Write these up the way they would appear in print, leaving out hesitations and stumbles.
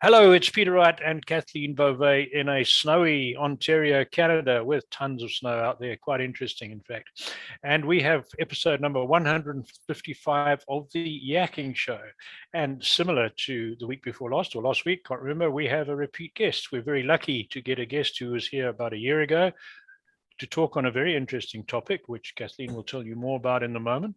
Hello, it's Peter Wright and Kathleen Beauvais in a snowy Ontario, Canada, with tons of snow out there. Quite interesting, in fact. And we have episode number 155 of the Yakking Show. And similar to the week before last, or last week, can't remember, we have a repeat guest. We're very lucky to get a guest who was here about a year ago to talk on a very interesting topic, which Kathleen will tell you more about in a moment.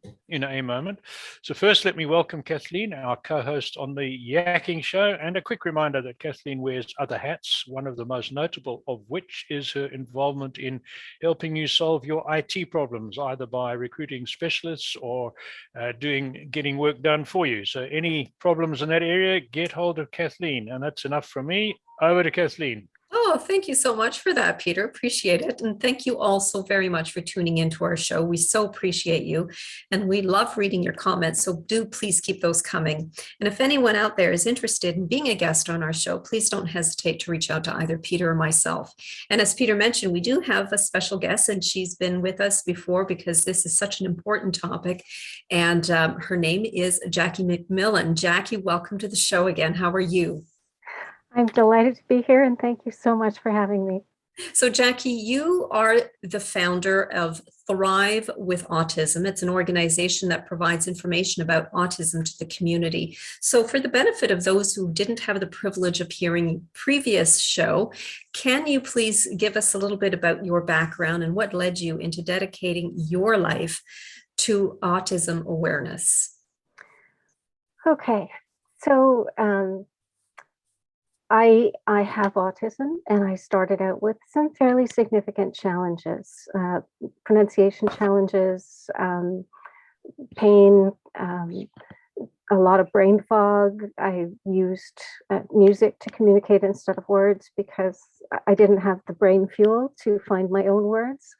So first, let me welcome Kathleen, our co-host on the Yakking Show, and a quick reminder that Kathleen wears other hats, one of the most notable of which is her involvement in helping you solve your IT problems, either by recruiting specialists or getting work done for you. So any problems in that area, get hold of Kathleen. And that's enough from me. Over to Kathleen. Oh, thank you so much for that, Peter. Appreciate it. And thank you all so very much for tuning into our show. We so appreciate you. And we love reading your comments. So do please keep those coming. And if anyone out there is interested in being a guest on our show, please don't hesitate to reach out to either Peter or myself. And as Peter mentioned, we do have a special guest, and she's been with us before because this is such an important topic. And her name is Yakking McMillan. Jackie, welcome to the show again. How are you? I'm delighted to be here, and thank you so much for having me. So, Jackie, you are the founder of Thrive with Autism. It's an organization that provides information about autism to the community. So, for the benefit of those who didn't have the privilege of hearing previous show, can you please give us a little bit about your background and what led you into dedicating your life to autism awareness? Okay, so I have autism, and I started out with some fairly significant challenges, pronunciation challenges, pain, a lot of brain fog. I used music to communicate instead of words because I didn't have the brain fuel to find my own words.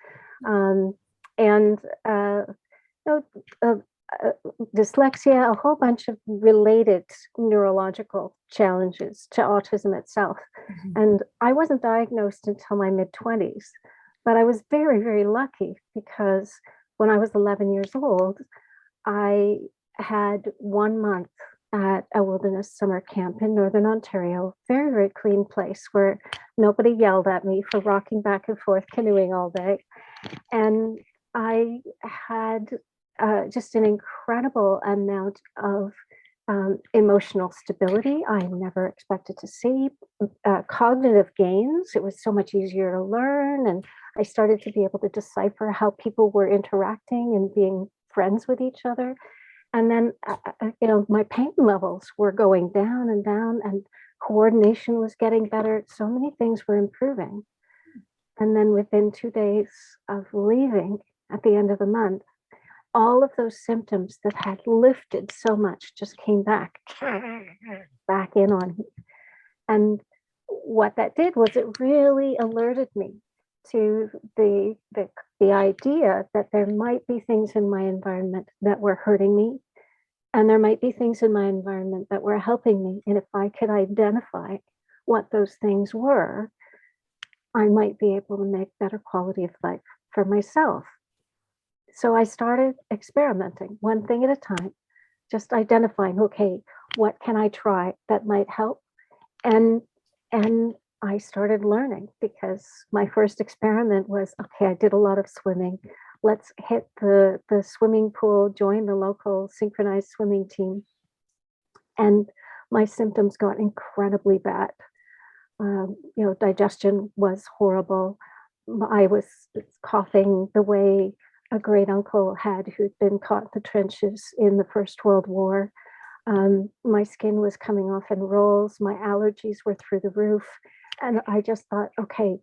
Dyslexia, a whole bunch of related neurological challenges to autism itself. Mm-hmm. And I wasn't diagnosed until my mid-20s, but I was very, very lucky because when I was 11 years old, I had 1 month at a wilderness summer camp in Northern Ontario, very, very clean place where nobody yelled at me for rocking back and forth canoeing all day. And I had just an incredible amount of emotional stability I never expected to see, cognitive gains. It was so much easier to learn, and I started to be able to decipher how people were interacting and being friends with each other. And then, my pain levels were going down, and coordination was getting better. So many things were improving. And then within 2 days of leaving at the end of the month, all of those symptoms that had lifted so much just came back in on me. And what that did was it really alerted me to the idea that there might be things in my environment that were hurting me, and there might be things in my environment that were helping me. And if I could identify what those things were, I might be able to make better quality of life for myself. So I started experimenting one thing at a time, just identifying, okay, what can I try that might help? And I started learning because my first experiment was, okay, I did a lot of swimming. Let's hit the swimming pool, join the local synchronized swimming team. And my symptoms got incredibly bad. Digestion was horrible. I was coughing the way a great uncle had who'd been caught in the trenches in the First World War. My skin was coming off in rolls. My allergies were through the roof. And I just thought, okay,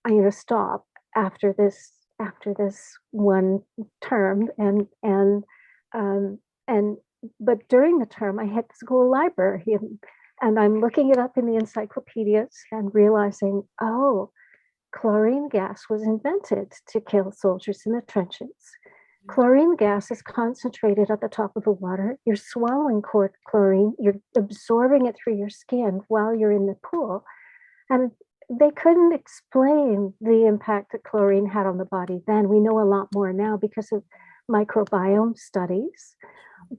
I'm going to stop after this one term. But during the term, I hit the school library, and I'm looking it up in the encyclopedias and realizing, oh, chlorine gas was invented to kill soldiers in the trenches. Chlorine gas is concentrated at the top of the water. You're swallowing chlorine, you're absorbing it through your skin while you're in the pool. And they couldn't explain the impact that chlorine had on the body then. We know a lot more now because of microbiome studies.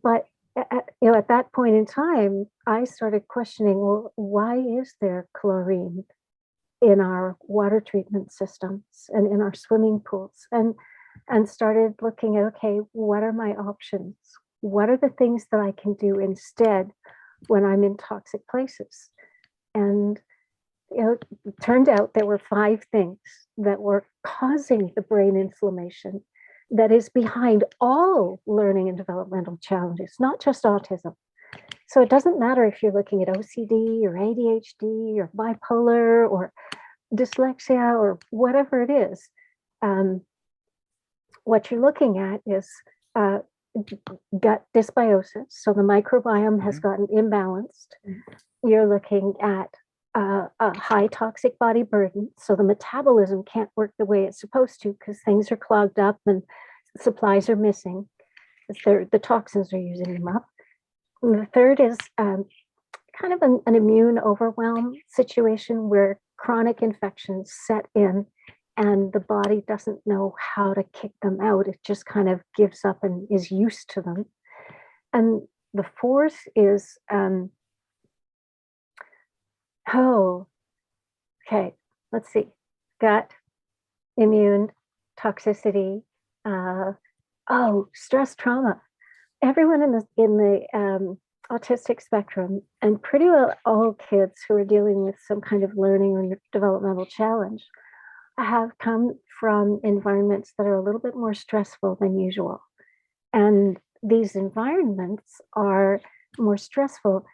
But at that point in time, I started questioning, well, why is there chlorine in our water treatment systems and in our swimming pools? And started looking at, okay, what are my options? What are the things that I can do instead when I'm in toxic places? And it turned out there were 5 things that were causing the brain inflammation that is behind all learning and developmental challenges, not just autism. So it doesn't matter if you're looking at OCD or ADHD or bipolar or dyslexia or whatever it is. What you're looking at is gut dysbiosis. So the microbiome has gotten imbalanced. You're looking at a high toxic body burden. So the metabolism can't work the way it's supposed to because things are clogged up and supplies are missing. The toxins are using them up. And the third is kind of an immune overwhelm situation where chronic infections set in and the body doesn't know how to kick them out. It just kind of gives up and is used to them. And the fourth is, let's see, gut, immune, toxicity, stress, trauma. Everyone in the autistic spectrum, and pretty well all kids who are dealing with some kind of learning or developmental challenge, have come from environments that are a little bit more stressful than usual. And these environments are more stressful,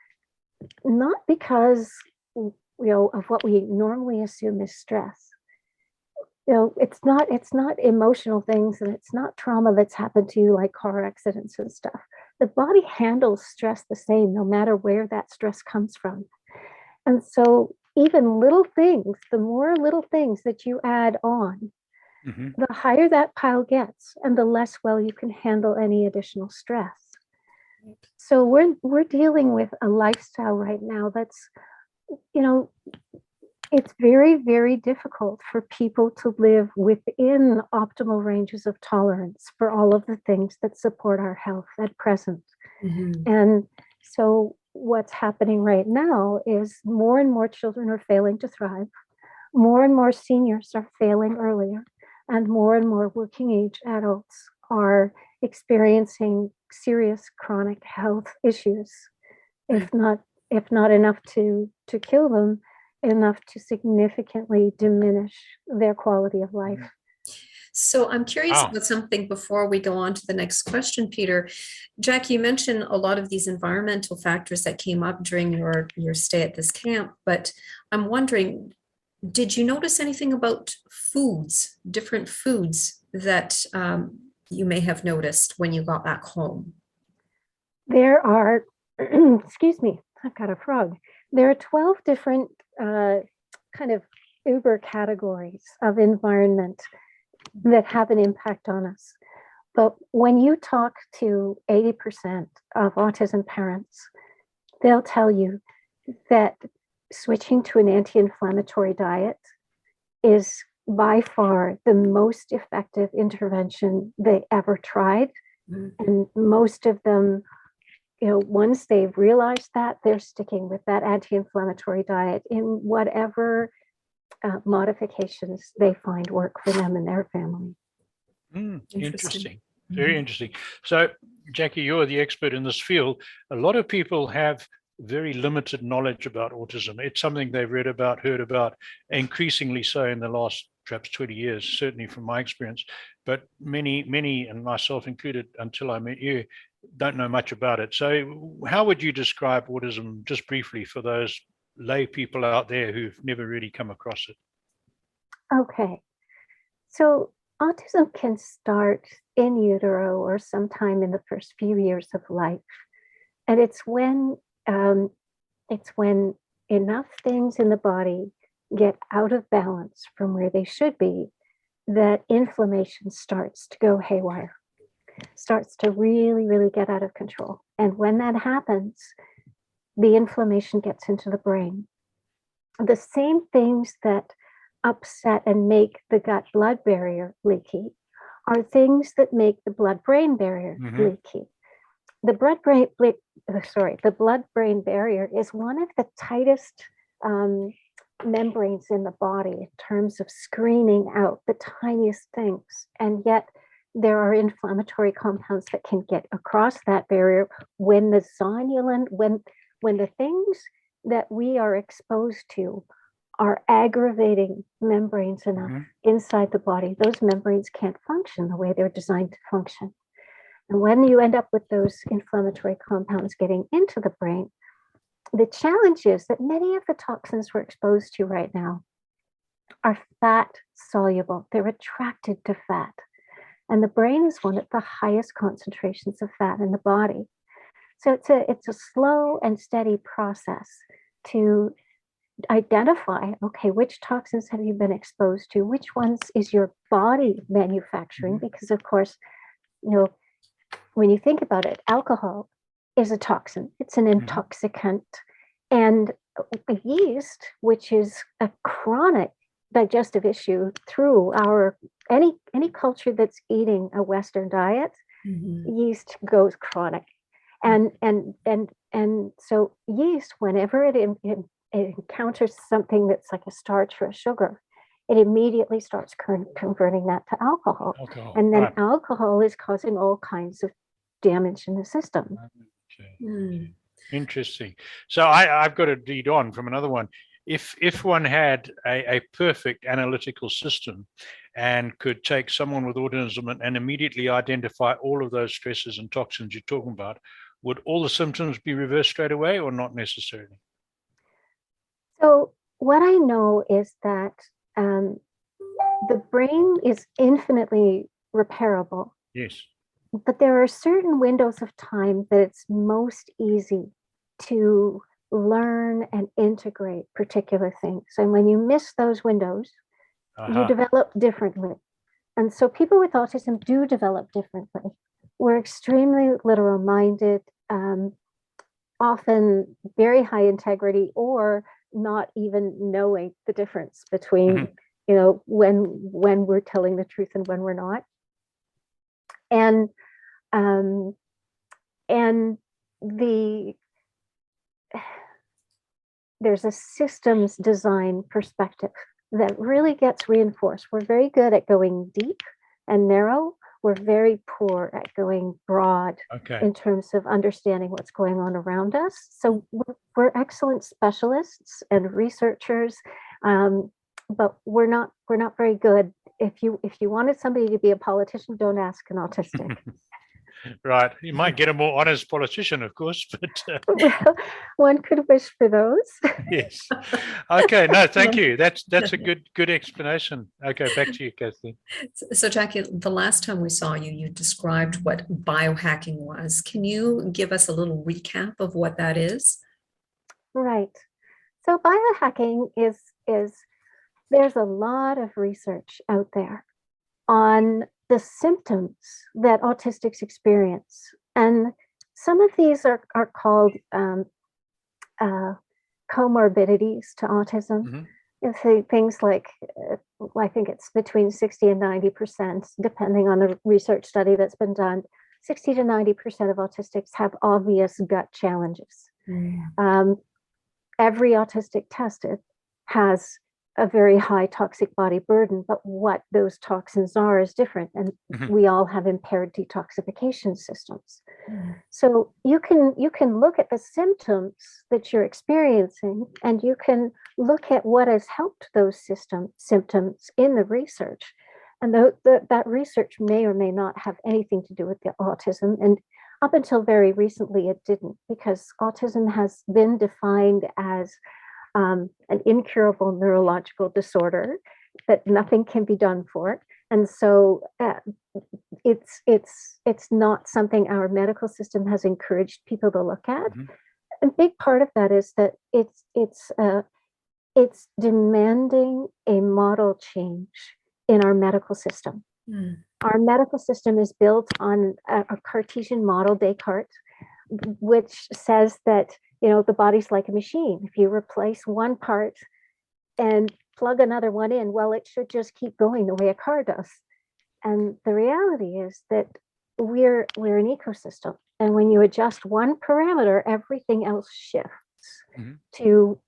not because, of what we normally assume is stress. It's not emotional things, and it's not trauma that's happened to you like car accidents and stuff. The body handles stress the same, no matter where that stress comes from. And so even little things, the more little things that you add on, the higher that pile gets and the less well you can handle any additional stress. So we're dealing with a lifestyle right now that's, it's very, very difficult for people to live within optimal ranges of tolerance for all of the things that support our health at present. And so what's happening right now is more and more children are failing to thrive. More and more seniors are failing earlier, and more working age adults are experiencing serious chronic health issues, if not enough to kill them, enough to significantly diminish their quality of life. So I'm curious about something before we go on to the next question, Peter. Jackie, you mentioned a lot of these environmental factors that came up during your stay at this camp, but I'm wondering, did you notice anything about foods, different foods that you may have noticed when you got back home? There are, excuse me, I've got a frog. There are 12 different kind of uber categories of environment that have an impact on us. But when you talk to 80% of autism parents, they'll tell you that switching to an anti-inflammatory diet is by far the most effective intervention they ever tried. And most of them, once they've realized that, they're sticking with that anti-inflammatory diet in whatever modifications they find work for them and their family. Interesting. Very interesting. So, Jackie, you're the expert in this field. A lot of people have very limited knowledge about autism. It's something they've read about, heard about, increasingly so in the last perhaps 20 years, certainly from my experience. But many, and myself included, until I met you, don't know much about it. So how would you describe autism, just briefly, for those lay people out there who've never really come across it? Okay. So autism can start in utero or sometime in the first few years of life. And it's when enough things in the body get out of balance from where they should be that inflammation starts to go haywire, starts to really, really get out of control. And when that happens, the inflammation gets into the brain. The same things that upset and make the gut-blood barrier leaky are things that make the blood-brain barrier leaky. the blood-brain barrier is one of the tightest membranes in the body in terms of screening out the tiniest things. And yet there are inflammatory compounds that can get across that barrier when the zonulin, when the things that we are exposed to are aggravating membranes enough inside the body. Those membranes can't function the way they're designed to function. And when you end up with those inflammatory compounds getting into the brain, the challenge is that many of the toxins we're exposed to right now are fat soluble. They're attracted to fat. And the brain is one of the highest concentrations of fat in the body. So it's a slow and steady process to identify, okay, which toxins have you been exposed to? Which ones is your body manufacturing? Because of course, when you think about it, alcohol is a toxin. It's an intoxicant. And yeast, which is a chronic digestive issue through any culture that's eating a Western diet, yeast goes chronic. And so yeast, whenever it encounters something that's like a starch or a sugar, it immediately starts converting that to alcohol. And then alcohol is causing all kinds of damage in the system. Okay. Interesting. So I've got to lead on from another one. If one had a perfect analytical system and could take someone with autism and immediately identify all of those stresses and toxins you're talking about, would all the symptoms be reversed straight away or not necessarily? So what I know is that the brain is infinitely repairable. Yes. But there are certain windows of time that it's most easy to learn and integrate particular things. And when you miss those windows, you develop differently. And so people with autism do develop differently. We're extremely literal minded, often very high integrity, or not even knowing the difference between, when we're telling the truth and when we're not. And there's a systems design perspective that really gets reinforced. We're very good at going deep and narrow. We're very poor at going broad in terms of understanding what's going on around us. So we're excellent specialists and researchers, but we're not very good. If you wanted somebody to be a politician, don't ask an autistic. Right. You might get a more honest politician, of course, but well, one could wish for those. Yes. Okay. No, thank you. That's a good explanation. Okay, back to you, Kathleen. So, Jackie, the last time we saw you, you described what biohacking was. Can you give us a little recap of what that is? Right. So, biohacking is there's a lot of research out there on the symptoms that autistics experience. And some of these are called comorbidities to autism. Things like, I think it's between 60 and 90%, depending on the research study that's been done. 60 to 90% of autistics have obvious gut challenges. Every autistic tested has a very high toxic body burden, but what those toxins are is different. And we all have impaired detoxification systems. So you can look at the symptoms that you're experiencing, and you can look at what has helped those symptoms in the research. And that research may or may not have anything to do with the autism. And up until very recently, it didn't, because autism has been defined as an incurable neurological disorder that nothing can be done for it. And so it's not something our medical system has encouraged people to look at. A big part of that is that it's demanding a model change in our medical system. Our medical system is built on a Cartesian model, Descartes, which says that the body's like a machine. If you replace one part and plug another one in, well, it should just keep going the way a car does. And the reality is that we're an ecosystem. And when you adjust one parameter, everything else shifts to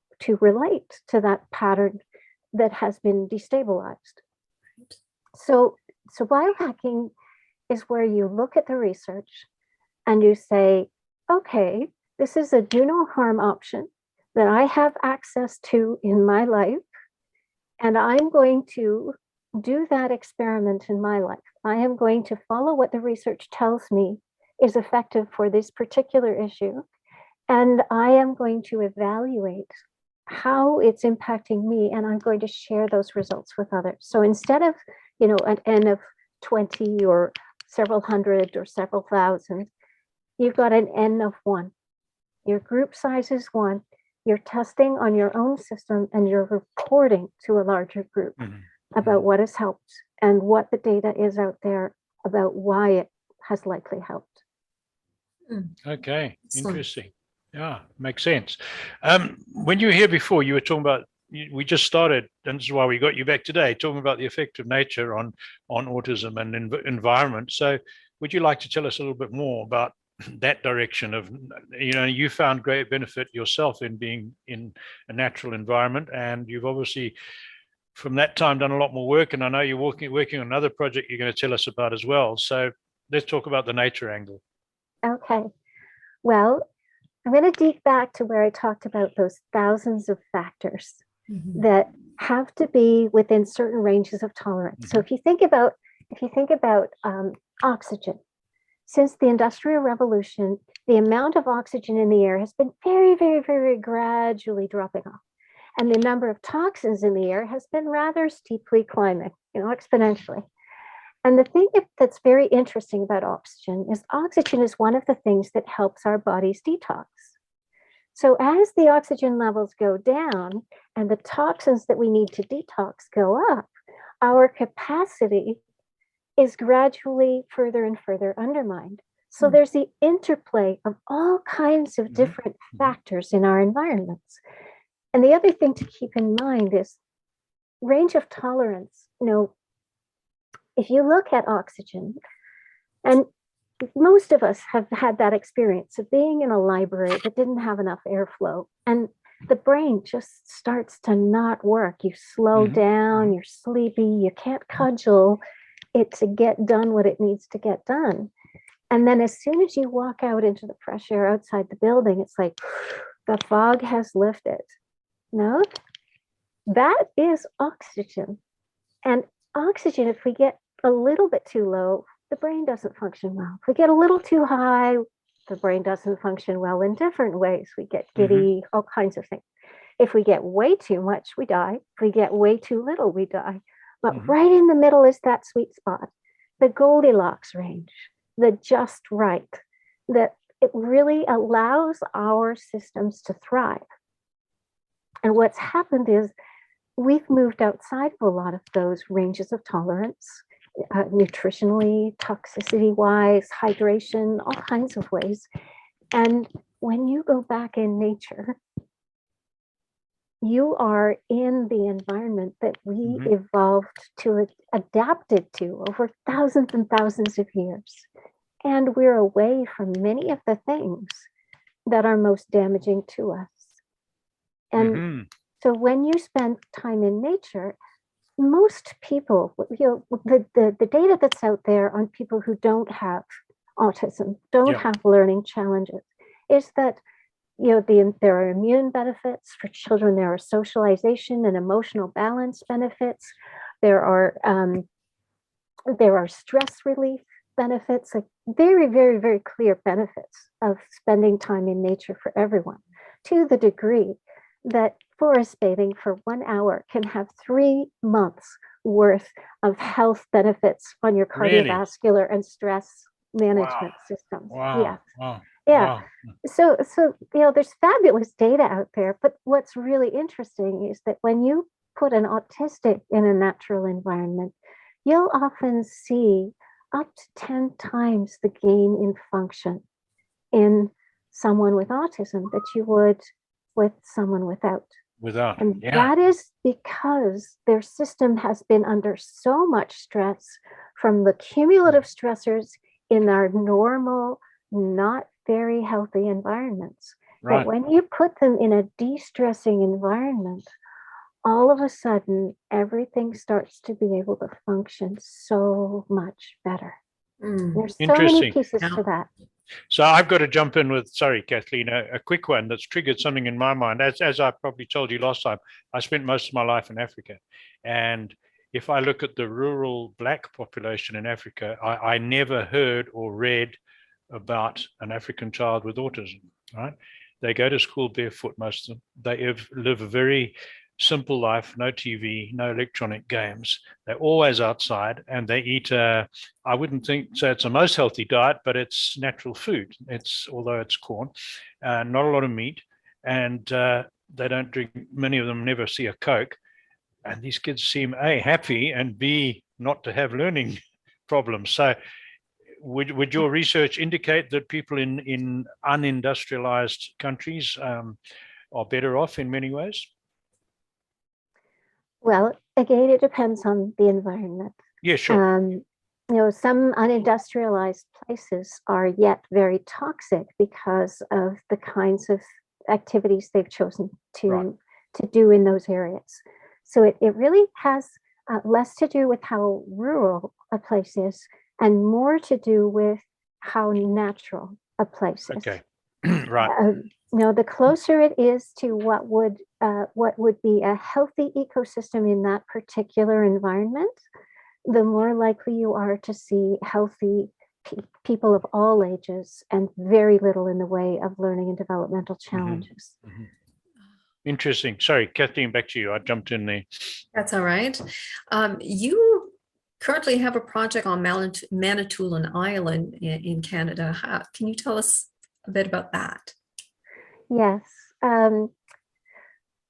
relate to that pattern that has been destabilized. So biohacking is where you look at the research and you say, okay, this is a do no harm option that I have access to in my life, and I'm going to do that experiment in my life. I am going to follow what the research tells me is effective for this particular issue, and I am going to evaluate how it's impacting me, and I'm going to share those results with others. So instead of, an N of 20 or several hundred or several thousand, you've got an N of 1. Your group size is 1. You're testing on your own system, and you're reporting to a larger group about what has helped and what the data is out there about why it has likely helped. Okay, interesting. Yeah, makes sense. When you were here before, you were talking about, we just started, and this is why we got you back today, talking about the effect of nature on autism and environment. So would you like to tell us a little bit more about that direction of, you found great benefit yourself in being in a natural environment, and you've obviously from that time done a lot more work, and I know you're working on another project you're going to tell us about as well. So let's talk about the nature angle. Okay. Well, I'm going to dig back to where I talked about those thousands of factors that have to be within certain ranges of tolerance. So if you think about oxygen, since the Industrial Revolution, the amount of oxygen in the air has been very, very, very gradually dropping off. And the number of toxins in the air has been rather steeply climbing, exponentially. And the thing that's very interesting about oxygen is one of the things that helps our bodies detox. So as the oxygen levels go down and the toxins that we need to detox go up, our capacity is gradually further and further undermined. So there's the interplay of all kinds of different factors in our environments. And the other thing to keep in mind is range of tolerance. If you look at oxygen, and most of us have had that experience of being in a library that didn't have enough airflow, and the brain just starts to not work. You slow down, you're sleepy, you can't cudgel it to get done what it needs to get done. And then as soon as you walk out into the fresh air outside the building, it's like the fog has lifted. No, that is oxygen. And oxygen, if we get a little bit too low, the brain doesn't function well. If we get a little too high, the brain doesn't function well in different ways. We get giddy, all kinds of things. If we get way too much, we die. If we get way too little, we die. But right in the middle is that sweet spot, the Goldilocks range, the just right, that it really allows our systems to thrive. And what's happened is we've moved outside of a lot of those ranges of tolerance, nutritionally, toxicity-wise, hydration, all kinds of ways. And when you go back in nature, you are in the environment that we evolved to, adapted to over thousands and thousands of years. And we're away from many of the things that are most damaging to us. And so when you spend time in nature, most people, the data that's out there on people who don't have autism, don't have learning challenges, is that there are immune benefits for children. There are socialization and emotional balance benefits. There are stress relief benefits, like very, very, very clear benefits of spending time in nature for everyone, to the degree that forest bathing for 1 hour can have 3 months worth of health benefits on your cardiovascular and stress management systems. Yeah. So there's fabulous data out there, but what's really interesting is that when you put an autistic in a natural environment, you'll often see up to 10 times the gain in function in someone with autism that you would with someone without. And that is because their system has been under so much stress from the cumulative stressors in our normal not very healthy environments. Right. But when you put them in a de-stressing environment, all of a sudden, everything starts to be able to function so much better. There's so many Interesting. pieces to that. So I've got to jump in with, sorry, Kathleen, a quick one that's triggered something in my mind. As I probably told you last time, I spent most of my life in Africa. And if I look at the rural Black population in Africa, I never heard or read about an African child with autism, right? They go to school barefoot, most of them. They live a very simple life, no TV, no electronic games. They're always outside, and they eat I wouldn't think so it's the most healthy diet, but it's natural food. Although it's corn, not a lot of meat, and they don't drink, many of them never see a Coke. And these kids seem A, happy, and B, not to have learning problems. So would your research indicate that people in unindustrialized countries are better off in many ways? Well, again, it depends on the environment. Yeah, sure. Some unindustrialized places are yet very toxic because of the kinds of activities they've chosen to do in those areas. So it really has less to do with how rural a place is and more to do with how natural a place is. Okay, right. The closer it is to what would be a healthy ecosystem in that particular environment, the more likely you are to see healthy people of all ages and very little in the way of learning and developmental challenges. Mm-hmm. Interesting. Sorry, Kathleen, back to you. I jumped in there. That's all right. You currently have a project on Manitoulin Island in Canada. Can you tell us a bit about that? Yes.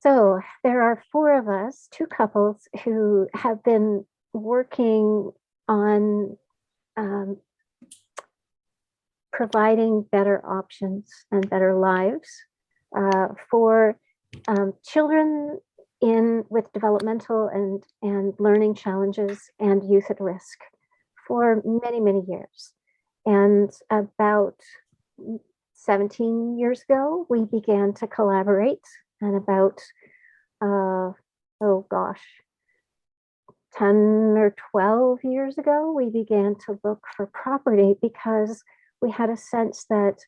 So there are 4 of us, 2 couples, who have been working on providing better options and better lives for children with developmental and learning challenges and youth at risk for many, many years. And about 17 years ago, we began to collaborate, and about 10 or 12 years ago, we began to look for property because we had a sense that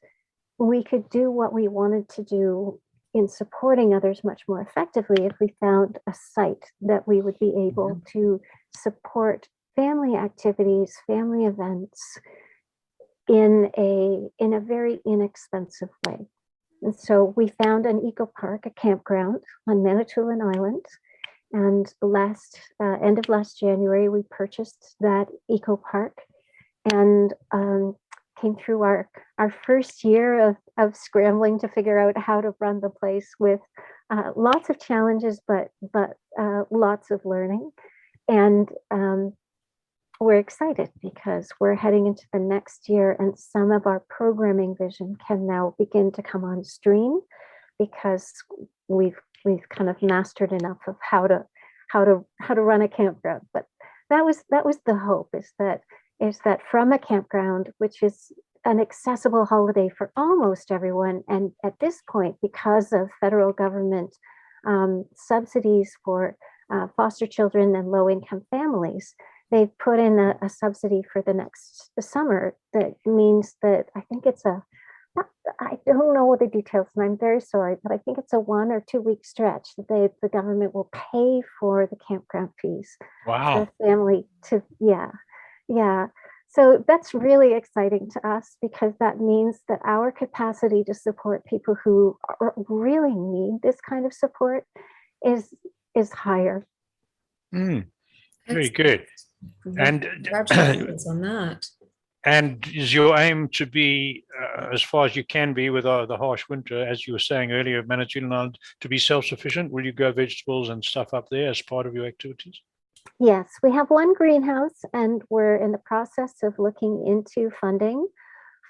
we could do what we wanted to do in supporting others much more effectively if we found a site that we would be able to support family activities, family events in a very inexpensive way. And so we found an ecopark, a campground on Manitoulin Island. And end of last January, we purchased that ecopark and came through our first year of scrambling to figure out how to run the place with lots of challenges, but lots of learning. And we're excited because we're heading into the next year, and some of our programming vision can now begin to come on stream because we've kind of mastered enough of how to run a campground. But that was the hope, is that from a campground, which is an accessible holiday for almost everyone, and at this point, because of federal government subsidies for foster children and low-income families, they've put in a subsidy for the summer that means that I think it's I don't know the details, and I'm very sorry, but I think it's a 1 or 2 week stretch that the government will pay for the campground fees. Wow. For the family to, yeah. So that's really exciting to us because that means that our capacity to support people who really need this kind of support is higher. Very good. And congratulations on that. And is your aim to be, as far as you can be with the harsh winter, as you were saying earlier, Manitoulin Island, to be self-sufficient? Will you grow vegetables and stuff up there as part of your activities? Yes, we have 1 greenhouse, and we're in the process of looking into funding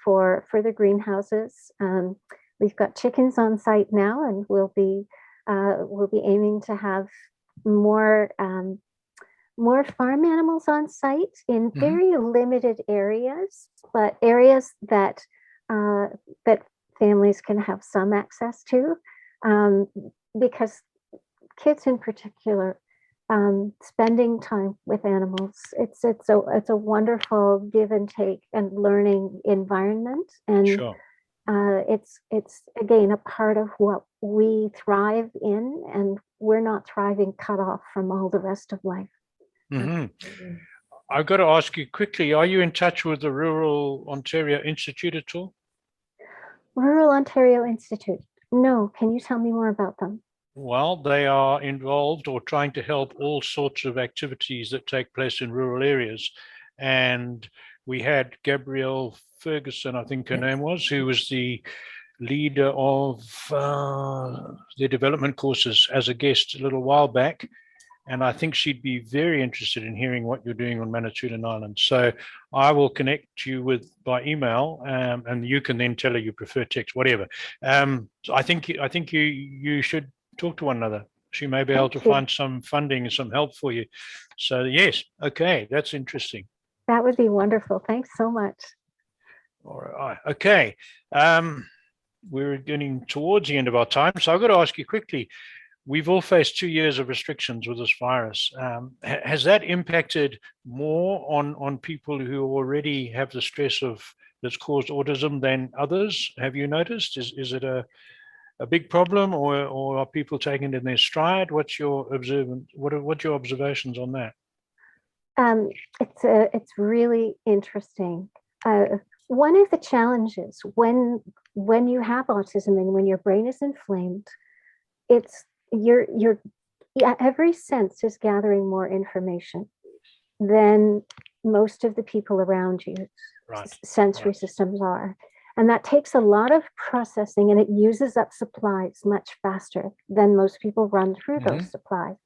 for the greenhouses. We've got chickens on site now, and we'll be aiming to have more farm animals on site in very limited areas, but areas that that families can have some access to, because kids in particular, spending time with animals, it's a wonderful give and take and learning environment, and Sure. it's again a part of what we thrive in, and we're not thriving cut off from all the rest of life. Hmm. I've got to ask you quickly, are you in touch with the Rural Ontario Institute at all? Rural Ontario Institute. No, can you tell me more about them? Well, they are involved or trying to help all sorts of activities that take place in rural areas. And we had Gabrielle Ferguson, I think her name was, who was the leader of the development courses, as a guest a little while back. And I think she'd be very interested in hearing what you're doing on Manitoulin Island. So I will connect you with by email, and you can then tell her you prefer text, whatever. So I think you should talk to one another. She may be able to find some funding and some help for you. So yes, okay, that's interesting. That would be wonderful. Thanks so much. All right, okay. We're getting towards the end of our time, so I've got to ask you quickly. We've all faced 2 years of restrictions with this virus. Has that impacted more on people who already have the stress that's caused autism than others? Have you noticed? Is it a big problem, or are people taking it in their stride? What's your what's your observations on that? It's really interesting. One of the challenges when you have autism and when your brain is inflamed, it's every sense is gathering more information than most of the people around you. Right. Sensory systems are. And that takes a lot of processing, and it uses up supplies much faster than most people run through those supplies.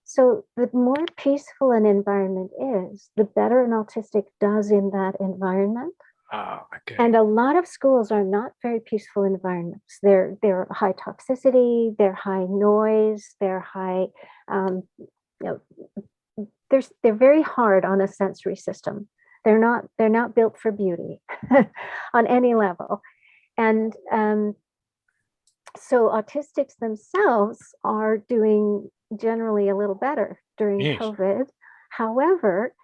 So the more peaceful an environment is, the better an autistic does in that environment. Okay. And a lot of schools are not very peaceful environments. They're high toxicity, they're high noise, they're high, they're very hard on a sensory system. They're not built for beauty on any level. And so autistics themselves are doing generally a little better during COVID. However,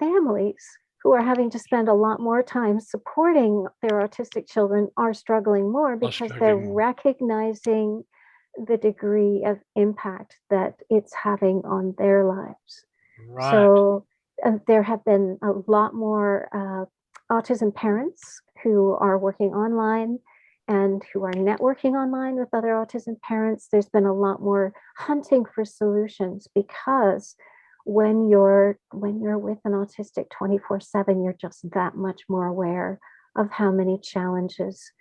families who are having to spend a lot more time supporting their autistic children are struggling more because they're recognizing the degree of impact that it's having on their lives. Right. So there have been a lot more autism parents who are working online and who are networking online with other autism parents. There's been a lot more hunting for solutions, because when you're with an autistic 24/7, you're just that much more aware of how many challenges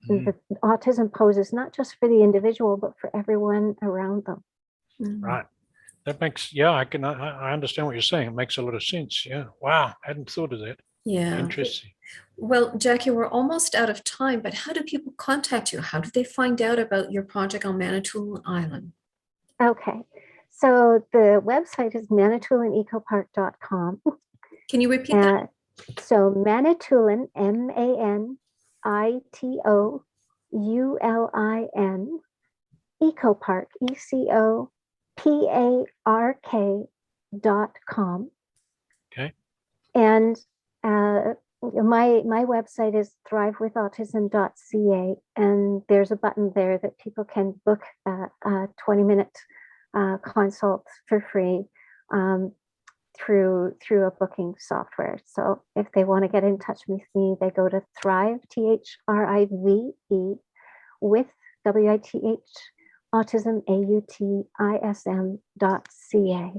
that autism poses, not just for the individual, but for everyone around them. Right. That makes, I understand what you're saying. It makes a lot of sense. Yeah. Wow. I hadn't thought of that. Yeah. Interesting. Well, Jackie, we're almost out of time, but how do people contact you? How do they find out about your project on Manitoulin Island? Okay. So the website is manitoulin.ecopark.com. Can you repeat that? So Manitoulin, MANITOULIN, Ecopark, ECOPARK.com. Okay. And my website is thrivewithautism.ca, and there's a button there that people can book a 20-minute consult for free through a booking software. So if they want to get in touch with me, they go to Thrive, THRIVE, with WITH, autism, AUTISM.ca.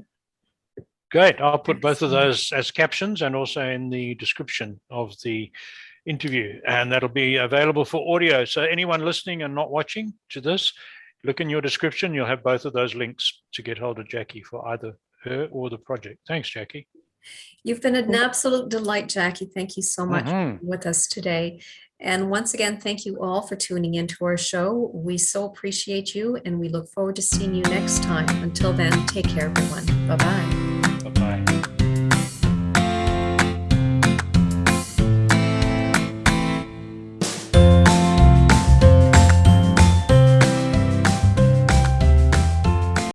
Great. I'll put both of those as captions and also in the description of the interview, and that'll be available for audio. So anyone listening and not watching to this, look in your description. You'll have both of those links to get hold of Jackie for either her or the project. Thanks, Jackie. You've been an absolute delight, Jackie. Thank you so much for being with us today. And once again, thank you all for tuning into our show. We so appreciate you, and we look forward to seeing you next time. Until then, take care, everyone. Bye-bye. Bye-bye.